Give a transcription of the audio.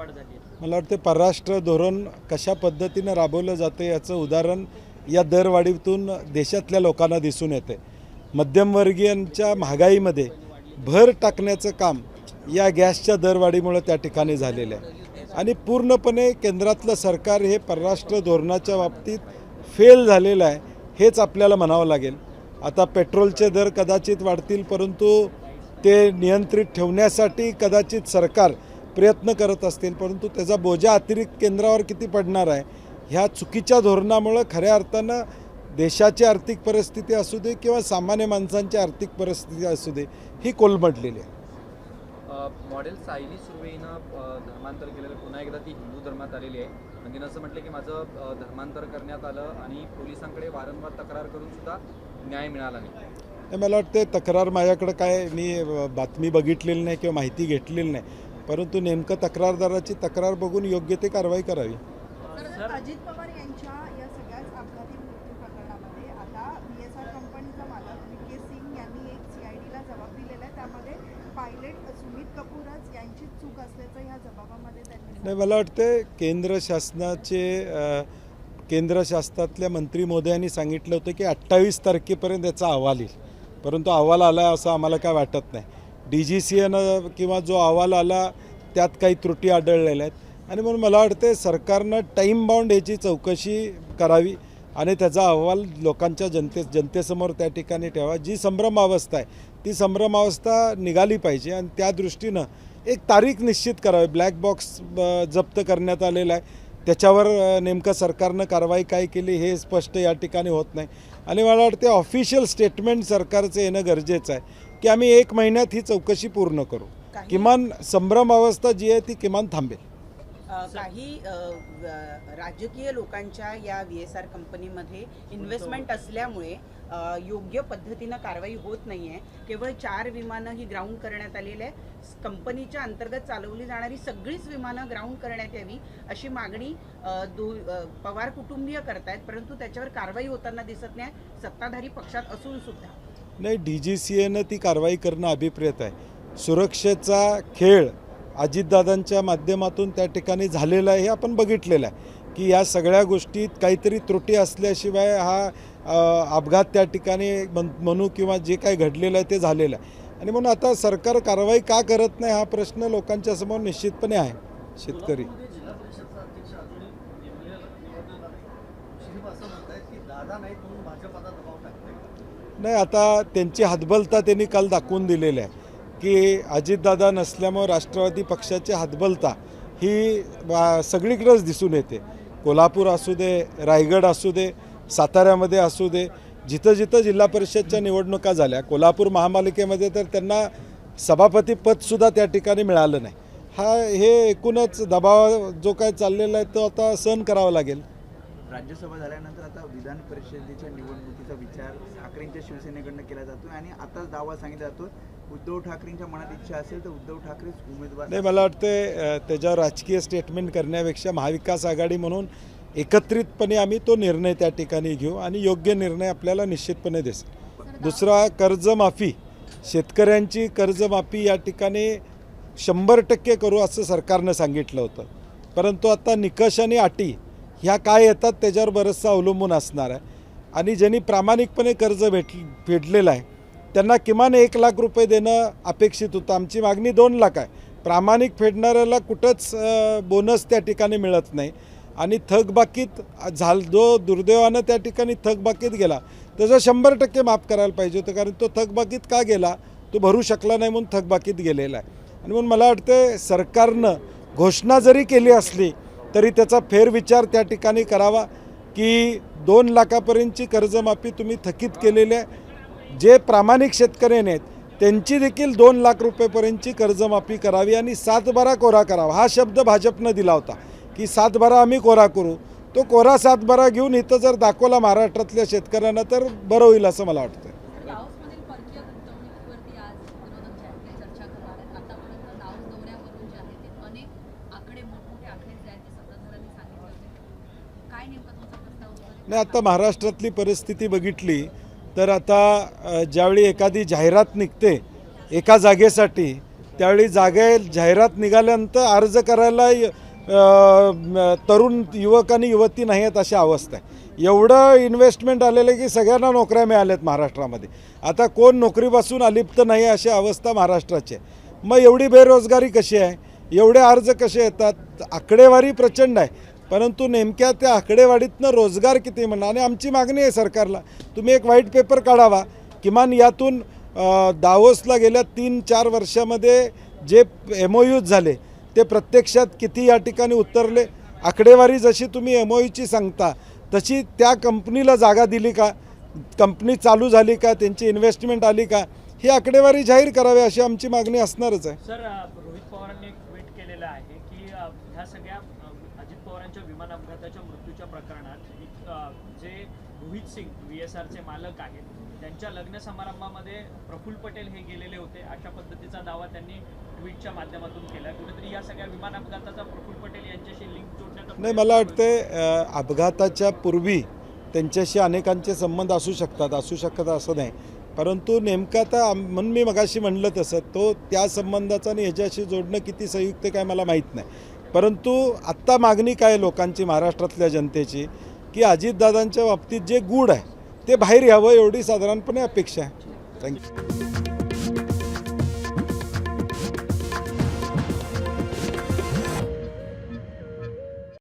वाढ झाली आहे। मला वाटते परराष्ट्र धोरण कशा पद्धतीने राबवलं जाते याचं उदाहरण या दरवाढीतून देशातल्या लोकांना दिसून येते। मध्यमवर्गीयांच्या महागाईमध्ये भर टाकण्याचं काम या गॅसच्या दरवाढीमुळे त्या ठिकाणी झालेलं आहे आणि पूर्णपणे केंद्रातलं सरकार हे परराष्ट्र धोरणाच्या बाबतीत फेल झालेलं आहे हेच आपल्याला म्हणावं लागेल। आता पेट्रोलचे दर कदाचित वाढतील, परंतु ते नियंत्रित ठेवण्यासाठी कदाचित सरकार प्रयत्न करत असतील, परंतु त्याचा बोजा अतिरिक्त केंद्रावर किती पडणार आहे ह्या चुकीच्या धोरणामुळे खऱ्या अर्थानं देशाची आर्थिक परिस्थिती असू दे किंवा सामान्य माणसांची आर्थिक परिस्थिती असू दे ही कोलमडलेली आहे। मॉडेल सायली सुर्वेनं धर्मांतर केलेलं, पुन्हा एकदा ती हिंदू धर्मात आलेली आहे आणि तिनं असं म्हटलं की माझं धर्मांतर करण्यात आलं आणि पोलिसांकडे वारंवार तक्रार करून सुद्धा न्याय मिळाला नाही। मला वाटते तक्रार माझ्याकडे काय मी बातमी बघितलेली नाही किंवा माहिती घेतलेली नाही, परंतु नेमकं तक्रारदाराची तक्रार बघून योग्य ते कारवाई करावी। अजित पवार यांच्या या सगळ्याच अपघाती मृत्यू प्रकरणामध्ये आता VSR कंपनीचा मालक VK सिंग यांनी एक CIDला जबाब दिलेला आहे। त्यामध्ये पायलट सुमित कपूरच यांची चूक असल्याचं ह्या जबाबामध्ये त्यांनी नाही, मला वाटते केंद्र शासनातल्या मंत्री महोदयांनी सांगितलं होतं की 28 तारखेपर्यंत याचा अहवाल येईल, परंतु अहवाल आला असं आम्हाला काय वाटत नाही। DGCAनं किंवा जो अहवाल आला त्यात काही त्रुटी आढळलेल्या आहेत आणि म्हणून मला वाटते सरकारनं टाईम बाउंड याची चौकशी करावी आणि त्याचा अहवाल लोकांच्या जनतेसमोर त्या ठिकाणी ठेवा। जी संभ्रमावस्था आहे ती संभ्रमावस्था निघाली पाहिजे आणि त्या दृष्टीनं एक तारीख निश्चित करावी। ब्लॅक बॉक्स जप्त करण्यात आलेला आहे, त्याच्यावर नेमकं सरकारनं कारवाई काय केली हे स्पष्ट या ठिकाणी होत नाही आणि मला वाटते ऑफिशियल स्टेटमेंट सरकारचं येणं गरजेचं आहे की आम्ही 1 महिन्यात ही चौकशी पूर्ण करू, किमान संभ्रमावस्था जी आहे ती किमान थांबेल। काही राजकीय लोकांच्या या VSR कंपनीमध्ये इन्व्हेस्टमेंट असल्यामुळे योग्य पद्धतीनं कारवाई होत नाही आहे। केवळ 4 विमानं ही ग्राउंड करण्यात आलेली आहे। कंपनीच्या अंतर्गत चालवली जाणारी सगळीच विमानं ग्राउंड करण्यात यावी अशी मागणी पवार कुटुंबीय करतायत, परंतु त्याच्यावर कारवाई होताना दिसत नाही सत्ताधारी पक्षात असून सुद्धा। नाही, DGCAनं ती कारवाई करणं अभिप्रेत आहे। सुरक्षेचा खेळ अजितदादांच्या माध्यमातून त्या ठिकाणी झालेला आहे हे आपण बघितलेलं आहे की या सगळ्या गोष्टीत काहीतरी त्रुटी असल्याशिवाय हा अपघात त्या ठिकाणी म्हणू किंवा जे काही घडलेलं आहे ते झालेलं आहे आणि म्हणून आता सरकार कारवाई का करत नाही हा प्रश्न लोकांच्या समोर निश्चितपणे आहे। शेतकरी नाही, आता त्यांची हतबलता त्यांनी काल दाखवून दिलेली आहे की अजितदादा नसल्यामुळे राष्ट्रवादी पक्षाची हतबलता ही सगळीकडेच दिसून येते। कोल्हापूर असू दे, रायगड असू दे, साताऱ्यामध्ये असू दे, जिथं जिथं जिल्हा परिषदच्या निवडणुका झाल्या, कोल्हापूर महापालिकेमध्ये तर त्यांना सभापतीपदसुद्धा त्या ठिकाणी मिळालं नाही। हे एकूणच दबाव जो काय चाललेला आहे तो आता सहन करावा लागेल। राज्यसभा झाल्यानंतर आता विधान परिषदेच्या निवडणुकीचा विचार ठाकरेंच्या शिवसेनेकडनं केला जातो आणि आताच दावा सांगितला जातो उद्धव ठाकरेंच्या मनात इच्छा असेल तर उद्धव ठाकरेच उमेदवार। नाही, मला वाटते त्याच्यावर राजकीय स्टेटमेंट करण्यापेक्षा महाविकास आघाडी म्हणून एकत्रितपणे आम्ही तो निर्णय त्या ठिकाणी घेऊ आणि योग्य निर्णय आपल्याला निश्चितपणे दिसेल। दुसरा, कर्जमाफी, शेतकऱ्यांची कर्जमाफी या ठिकाणी 100% करू असं सरकारनं सांगितलं होतं, परंतु आता निकष आणि अटी ह्या काय येतात त्याच्यावर बरंचसं अवलंबून असणार आहे आणि ज्यांनी प्रामाणिकपणे कर्ज फेडलेलं आहे त्यांना किमान 1 लाख रुपये देणं अपेक्षित होतं। आमची मागणी 2 लाख आहे। प्रामाणिक फेडणाऱ्याला कुठंच बोनस त्या ठिकाणी मिळत नाही आणि थकबाकीत जो दुर्दैवानं त्या ठिकाणी थकबाकीत गेला त्याचं 100% माफ करायला पाहिजे होतं, कारण तो थकबाकीत का गेला, तो भरू शकला नाही म्हणून थकबाकीत गेलेला आहे आणि म्हणून मला वाटतं सरकारनं घोषणा जरी केली असली तरी त्याचा फेरविचार त्या ठिकाणी करावा की 2 लाखापर्यंतची कर्जमाफी तुम्ही थकीत केलेली आहे। जे प्रामाणिक शेतकरी आहेत त्यांची देखील 2 लाख रुपयेपर्यंतची कर्जमाफी करावी आणि 7/12 कोरा करावा। हा शब्द भाजपनं दिला होता की 7/12 आम्ही कोरा करू, तो कोरा 7/12 घेऊन इथं जर दाखवला महाराष्ट्रातल्या शेतकऱ्यांना तर बरं होईल असं मला वाटतं। नाही, आता महाराष्ट्रातली परिस्थिती बघितली तर आता ज्यावेळी एखादी जाहिरात निघते एका जागेसाठी त्यावेळी जाहिरात निघाल्यानंतर अर्ज करायला तरुण युवक आणि युवती नाही आहेत अशी अवस्था आहे. एवढं इन्व्हेस्टमेंट आलेलं आहे की सगळ्यांना नोकऱ्या मिळाल्यात महाराष्ट्रामध्ये. आता कोण नोकरीपासून अलिप्त नाही अशी अवस्था महाराष्ट्राची आहे. मग एवढी बेरोजगारी कशी आहे, एवढे अर्ज कसे येतात? आकडेवारी प्रचंड आहे, परंतु नेमक्या त्या आकडेवारीतनं रोजगार किती म्हणणं. आणि आमची मागणी आहे सरकारला, तुम्ही एक व्हाईट पेपर काढावा, किमान यातून दावोसला गेल्या 3-4 वर्षामध्ये जे MOUs झाले ते प्रत्यक्षात किती या ठिकाणी उतरले, आकडेवारी जशी तुम्ही MOUची सांगता तशी त्या कंपनीला जागा दिली का, कंपनी चालू झाली का, त्यांची इन्व्हेस्टमेंट आली का, ही आकडेवारी जाहीर करावी अशी आमची मागणी असणारच आहे. सर, रोहित पवारांनी एक ट्विट केलेलं आहे की ह्या सगळ्या अजित पवारांच्या विमान अपघाताच्या मृत्यूच्या प्रकरणात जे रोहित सिंग VSRचे मालक आहेत त्यांच्या लग्न समारंभामध्ये प्रफुल्ल पटेल हे गेलेले होते अशा पद्धतीचा दावा त्यांनी ट्विटच्या माध्यमातून केला. कुठेतरी या सगळ्या विमान अपघाताचा प्रफुल्ल पटेल यांच्याशी लिंक जोडण्याचा नाही, मला वाटते अपघाताच्या पूर्वी त्यांच्याशी अनेकांचे संबंध असू शकतात असं नाही. परंतु नेमकं आता म्हणून मी मगाशी म्हणलं तसं तो त्या संबंधाचा आणि ह्याच्याशी जोडणं किती संयुक्त काय मला माहीत नाही. परंतु आत्ता मागणी काय लोकांची, महाराष्ट्रातल्या जनतेची, की अजितदादांच्या बाबतीत जे गूढ आहे ते बाहेर यावं एवढी साधारणपणे अपेक्षा आहे. थँक्यू.